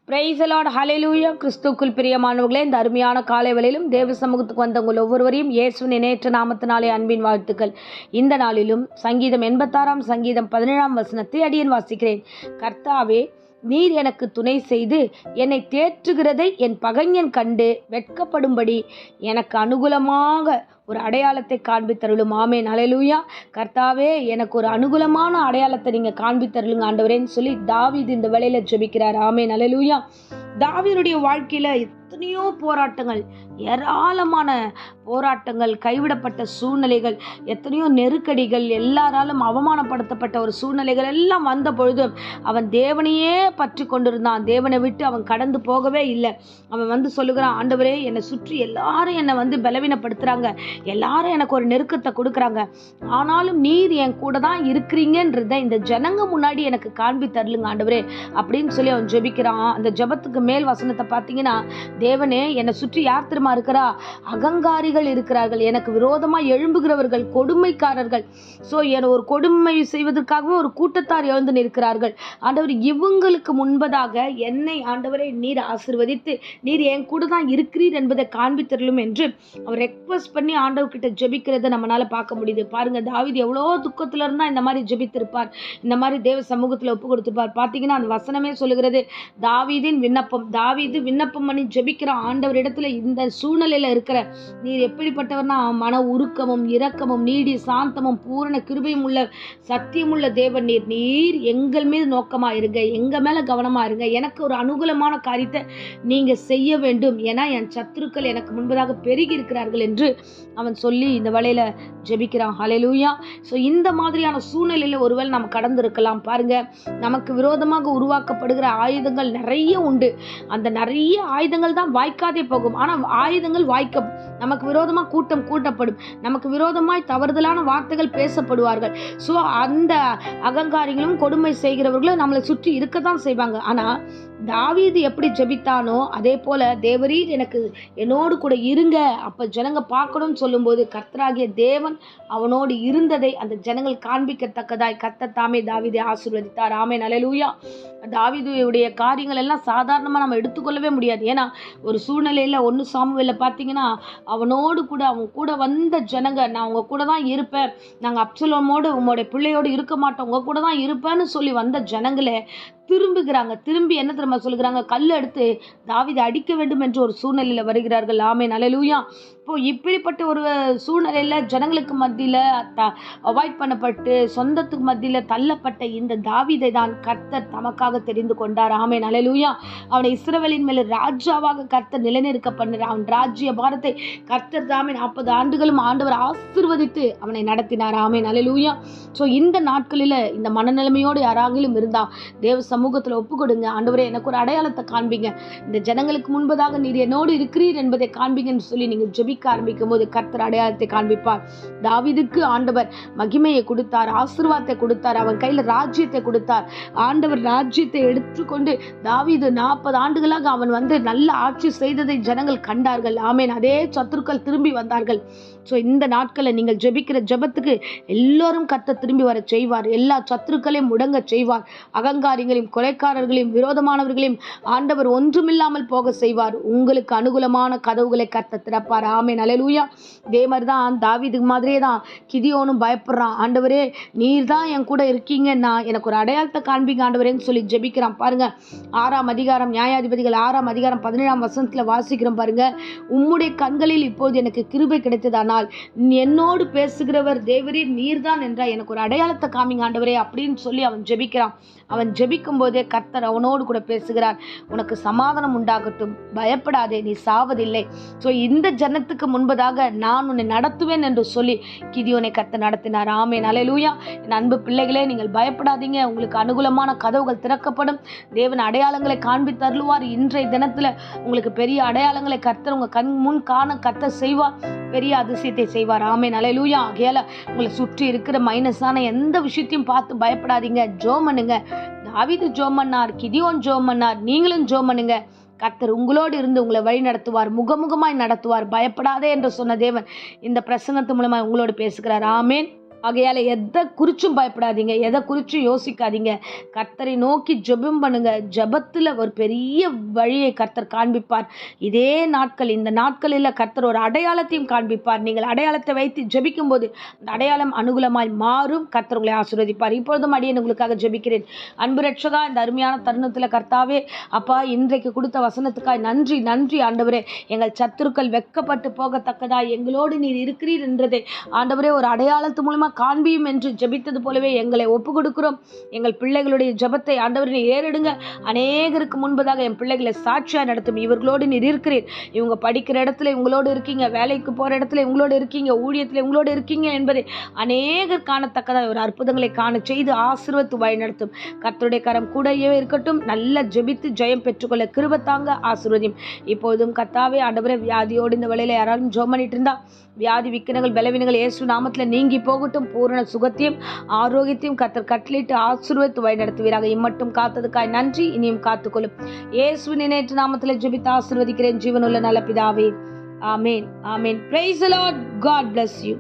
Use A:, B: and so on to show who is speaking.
A: Praise the Lord, ஹல்லேலூயா. கிறிஸ்துவுக்குள் பிரியமானவர்களே, இந்த அருமையான காலை வேளையிலும் தேவ சமூகத்துக்கு வந்த உங்கள் ஒவ்வொருவரையும் இயேசுவின் இணையற்ற நாமத்தினாலே அன்பின் வாழ்த்துக்கள். இந்த நாளிலும் சங்கீதம் 86 சங்கீதம் 17 வசனத்தை அடியேன் வாசிக்கிறேன். கர்த்தாவே, நீர் எனக்கு துணை செய்து என்னை தேற்றுகிறதை என் பகைஞன் கண்டு வெட்கப்படும்படி எனக்கு அனுகூலமாக ஒரு அடையாளத்தை காண்பித்தருளும். ஆமென், ஹல்லேலூயா. கர்த்தாவே, எனக்கு ஒரு அனுகூலமான அடையாளத்தை நீங்கள் காண்பித்தருளுங்க ஆண்டவரேன்னு சொல்லி தாவீது இந்த வேளையில ஜெபிக்கிறார். ஆமென், ஹல்லேலூயா. தாவீதுடைய வாழ்க்கையில எத்தனையோ போராட்டங்கள், ஏராளமான போராட்டங்கள், கைவிடப்பட்ட சூழ்நிலைகள், எத்தனையோ நெருக்கடிகள், எல்லாராலும் அவமானப்படுத்தப்பட்ட ஒரு சூழ்நிலைகள் எல்லாம் வந்த பொழுதும் அவன் தேவனையே பற்றி கொண்டிருந்தான். தேவனை விட்டு அவன் கடந்து போகவே இல்லை. அவன் சொல்லுகிறான், ஆண்டவரே, என்னை சுற்றி எல்லாரும் என்னை பலவீனப்படுத்துகிறாங்க, எல்லாரும் எனக்கு ஒரு நெருக்கத்தை கொடுக்குறாங்க, ஆனாலும் நீர் என் கூட தான் இருக்கிறீங்கன்றத இந்த ஜனங்க முன்னாடி எனக்கு காண்பி தரலுங்க ஆண்டவரே அப்படின்னு சொல்லி அவன் ஜெபிக்கிறான். அந்த ஜெபத்துக்கு மேல் வசனத்தை பார்த்தீங்கன்னா, தேவனே, என்னை சுற்றி யார் தெரியுமா இருக்கிறா? அகங்காரிகள் இருக்கிறார்கள், எனக்கு விரோதமாக எழும்புகிறவர்கள், கொடுமைக்காரர்கள். ஸோ என்னை ஒரு கொடுமை செய்வதற்காகவே ஒரு கூட்டத்தார் எழுந்து நிற்கிறார்கள். ஆண்டவர், இவங்களுக்கு முன்பதாக என்னை ஆண்டவரை நீர் ஆசீர்வதித்து நீர் என் கூட தான் இருக்கிறீர் என்பதை காண்பித்தரலும் என்று அவர் ரெக்வஸ்ட் பண்ணி ஆண்டவர்கிட்ட ஜெபிக்கிறத நம்மளால பார்க்க முடியுது. பாருங்க, தாவீது எவ்வளோ துக்கத்துல இருந்தா இந்த மாதிரி ஜெபித்திருப்பார், இந்த மாதிரி தேவ சமூகத்தில் ஒப்பு கொடுத்திருப்பார். பார்த்தீங்கன்னா அந்த வசனமே சொல்லுகிறது, தாவீதின் விண்ணப்பம். தாவீது விண்ணப்பம் பண்ணி ஜெபிக்கிற ஆண்டவரிடத்துல இந்த சூழ்நிலையில இருக்கிற நீர் எப்படிப்பட்டவர்னா, மன உருக்கமும் இரக்கமும் நீடி சாந்தமும் பூரண கிருபையும் உள்ள சத்தியமுள்ள தேவன் நீர். நீர் எங்கள் மீது நோக்கமா இருங்க, எங்க மேல கவனமா இருங்க, எனக்கு ஒரு அனுகூலமான காரியத்தை நீங்க செய்ய வேண்டும், ஏன்னா என் சத்துருக்கள் எனக்கு முன்பதாக பெருகி இருக்கிறார்கள் என்று அவன் சொல்லி இந்த வேளையில ஜெபிக்கிறான். ஹல்லேலூயா. ஸோ இந்த மாதிரியான சூழ்நிலையில ஒருவேளை நம்ம கடந்து இருக்கலாம். பாருங்க, நமக்கு விரோதமாக உருவாக்கப்படுகிற ஆயுதங்கள் நிறைய உண்டு. அந்த நிறைய ஆயுதங்கள் தான் வாய்க்காதே போகும், ஆனால் ஆயுதங்கள் வாய்க்கும். நமக்கு விரோதமாக கூட்டம் கூட்டப்படும், நமக்கு விரோதமாய் தவறுதலான வார்த்தைகள் பேசப்படுவார்கள். ஸோ அந்த அகங்காரிகளும் கொடுமை செய்கிறவர்களும் நம்மளை சுற்றி இருக்கத்தான் செய்வாங்க. ஆனால் தாவீது எப்படி ஜெபித்தானோ அதே போல, தேவரீர் எனக்கு என்னோடு கூட இருங்க, அப்போ ஜனங்க பார்க்கணும்னு சொல்லும்போது கர்த்தராகிய தேவன் அவனோடு இருந்ததை அந்த ஜனங்கள் காண்பிக்கத்தக்கதாய் கர்த்தர் தாமே தாவீதை ஆசீர்வதித்தார். ஆமென், ஹல்லேலூயா. தாவீதுடைய காரியங்கள் எல்லாம் சாதாரணமாக நம்ம எடுத்துக்கொள்ளவே முடியாது. ஏன்னா ஒரு சூழ்நிலையில் 1 சாமுவேலில் பார்த்தீங்கன்னா, அவனோடு கூட அவங்க கூட வந்த ஜனங்க, நான் உங்க கூட தான் இருப்பேன், நாங்கள் அப்சலோமோடு உங்களுடைய பிள்ளையோடு இருக்க மாட்டோம், உங்க கூட தான் இருப்பேன்னு சொல்லி வந்த ஜனங்களே திரும்புகிறாங்க. திரும்பி என்ன தெரியுமா சொல்லுகிறாங்க? கல் எடுத்து தாவீதை அடிக்க வேண்டும் என்று ஒரு சூழ்நிலையில் வருகிறார்கள். ஆமென், ஹல்லேலூயா. இப்போ இப்படிப்பட்ட ஒரு சூழ்நிலையில் ஜனங்களுக்கு மத்தியில் அவாய்ட் பண்ணப்பட்டு சொந்தத்துக்கு மத்தியில் தள்ளப்பட்ட இந்த தாவீதை தான் கர்த்தர் தமக்காக தெரிந்து கொண்டார். ஆமென், ஹல்லேலூயா. அவனை இஸ்ரவேலின் மேல் ராஜாவாக கர்த்தர் நிலைநிறுத்த பண்ணார். அவன் ராஜ்ய பாரத்தை கர்த்தர் தாமே 40 ஆண்டுகளும் ஆண்டவர் ஆசீர்வதித்து அவனை நடத்தினார். ஆமென், ஹல்லேலூயா. ஸோ இந்த நாட்களில் இந்த மனநிலைமையோடு யாராகிலும் இருந்தா தேவ சமூகத்தில் ஒப்பு கொடுங்க. ஆண்டவரே, எனக்கு ஒரு அடையாளத்தை காண்பீங்க, இந்த ஜனங்களுக்கு முன்பதாக நீர் என்னோடு இருக்கிறீர் என்பதை காண்பீங்கன்னு சொல்லி நீங்கள் ஜெபிக்க ஆரம்பிக்கும் போது கர்த்தர் அடையாளத்தை காண்பிப்பார். தாவீதுக்கு ஆண்டவர் மகிமையை கொடுத்தார், ஆசீர்வாதத்தை கொடுத்தார், அவன் கையில் ராஜ்யத்தை கொடுத்தார். ஆண்டவர் ராஜ்யத்தை எடுத்துக்கொண்டு தாவீது 40 ஆண்டுகளாக அவன் நல்ல ஆட்சி செய்ததை ஜனங்கள் கண்டார்கள். ஆமென். அதே சத்துருக்கள் திரும்பி வந்தார்கள். ஸோ இந்த நாட்களில் நீங்கள் ஜெபிக்கிற ஜெபத்துக்கு எல்லோரும் கர்த்தர் திரும்பி வர செய்வார். எல்லா சத்துருக்களையும் முடங்க செய்வார். அகங்காரிகளையும் கொலைக்காரர்களையும் விரோதமானவர்களையும் ஆண்டவர் ஒன்றுமில்லாமல் போக செய்வார். உங்களுக்கு அனுகூலமான கதவுகளை கர்த்தர் திறப்பார். ஆமென், ஹல்லேலூயா. இதே மாதிரி தான் தாவீது மாதிரியே தான் கிதியோனும் பயப்படுறான். ஆண்டவரே, நீர் தான் என் கூட இருக்கீங்கன்னா எனக்கு ஒரு அடையாளத்தை காண்பீங்க ஆண்டவரேன்னு சொல்லி ஜெபிக்கிறான். பாருங்க, 6ஆம் அதிகாரம் நியாயாதிபதிகள் 6ஆம் அதிகாரம் 17ஆம் வசனத்தில் வாசிக்கிறோம். பாருங்க, உம்முடைய கண்களில் இப்போது எனக்கு கிருபை கிடைத்ததானால் என்னோடு பேசுகிறவர் தேவரீர் நீர்தான் என்றால் எனக்கு ஒரு அடையாளத்தை காமிங்க ஆண்டவரே அப்படின்னு சொல்லி அவன் ஜெபிக்கிறான். அவன் ஜெபிக்கும் போதே கர்த்தர் அவனோடு கூட பேசுகிறார். உனக்கு சமாதானம் உண்டாகட்டும், பயப்படாதே, நீ சாவதில்லை. ஸோ இந்த ஜனத்துக்கு முன்பதாக நான் உன்னை நடத்துவேன் என்று சொல்லி கிதியோனை கர்த்தர் நடத்தினார். ஆமென், ஹல்லேலூயா. என் அன்பு பிள்ளைகளே, நீங்கள் பயப்படாதீங்க, உங்களுக்கு அனுகூலமான கதவுகள் திறக்கப்படும். தேவன் அடையாளங்களை காண்பித்து தருவார். இன்றைய தினத்தில் உங்களுக்கு பெரிய அடையாளங்களை கர்த்தர் உங்கள் கண் முன் காண கர்த்தர் செய்வார், பெரிய அதிசயத்தை செய்வார். ஆமென், ஹல்லேலூயா. ஆகையால உங்களை சுற்றி இருக்கிற மைனஸான எந்த விஷயத்தையும் பார்த்து பயப்படாதீங்க, ஜெபம் பண்ணுங்க. தாவீது ஜெபம் பண்ணார், கிதியோன் ஜெபம் பண்ணார், நீங்களும் ஜெபம் பண்ணுங்க. கர்த்தர் உங்களோடு இருந்து உங்களை வழி நடத்துவார், முகமுகமாய் நடத்துவார். பயப்படாதே என்று சொன்ன தேவன் இந்த பிரசங்கத்து மூலமாக உங்களோடு பேசுகிறார். ஆமென். ஆகையால எதை குறிச்சும் பயப்படாதீங்க, எதை குறிச்சும் யோசிக்காதீங்க. கர்த்தரை நோக்கி ஜெபம் பண்ணுங்க. ஜெபத்துல ஒரு பெரிய வழியை கர்த்தர் காண்பிப்பார். இதே நாட்கள், இந்த நாட்களில் கர்த்தர் ஒரு அடையாளத்தையும் காண்பிப்பார். நீங்கள் அடையாளத்தை வைத்து ஜெபிக்கும் போது அந்த அடையாளம் அனுகூலமாய் மாறும். கர்த்தர் உங்களை ஆசீர்வதிப்பார். இப்பொழுதும் அடியேன் உங்களுக்காக ஜெபிக்கிறேன். அன்பு ரட்சகா, இந்த அருமையான தருணத்தில் கர்த்தாவே அப்பா, இன்றைக்கு கொடுத்த வசனத்துக்காய் நன்றி நன்றி ஆண்டவரே. எங்கள் சத்துருக்கள் வெட்கப்பட்டு போகத்தக்கதா எங்களோடு நீர் இருக்கிறீர் என்றதை ஆண்டவரே ஒரு அடையாளத்து மூலமா காண்பியும் என்று ஜெபித்தது போலவே எங்களை ஒப்பு கொடுக்கிறோம். எங்கள் பிள்ளைகளுடைய ஜெபத்தை ஆண்டவரே ஏறெடுங்க. அநேகருக்கு முன்பதாக என் பிள்ளைகளை சாட்சியா நடத்தும். இவர்களோடு நீர் இருக்கிறீர். இவங்க படிக்கிற இடத்துல இவங்களோடு இருக்கீங்க, வேலைக்கு போற இடத்துல இவங்களோடு இருக்கீங்க, ஊழியத்தில் இவங்களோடு இருக்கீங்க என்பதை அநேகர் காணத்தக்கதாக ஒரு அற்புதங்களை காண செய்து ஆசீர்வதித்து வழி நடத்தும். கர்த்தருடைய கரம் கூடவே இருக்கட்டும். நல்ல ஜெபித்து ஜெயம் பெற்றுக்கொள்ள கிருபை தாங்க, ஆசீர்வதியும். இப்போதும் கர்த்தாவே ஆண்டவரே, வியாதியோடு இந்த வேளையில யாராலும் ஜெபம் பண்ணிட்டு இருந்தா வியாதி விக்கினங்கள் பலவீனங்கள் இயேசு நாமத்தில் நீங்கி போகட்டும். பூரண சுகத்தையும் ஆரோக்கியத்தையும் கர்த்தர் கட்டளையிட்டு ஆசீர்வதித்து வழி நடத்துவீராக. இம்மட்டும் காத்ததுக்காய் நன்றி. இனியும் காத்துக்கொள்ளும். இயேசுவின் நேற்று நாமத்தில் ஜெபித்து ஆசீர்வதிக்கிறேன் ஜீவனுள்ள நல்ல பிதாவே. ஆமேன், ஆமேன். Praise the Lord. God bless you.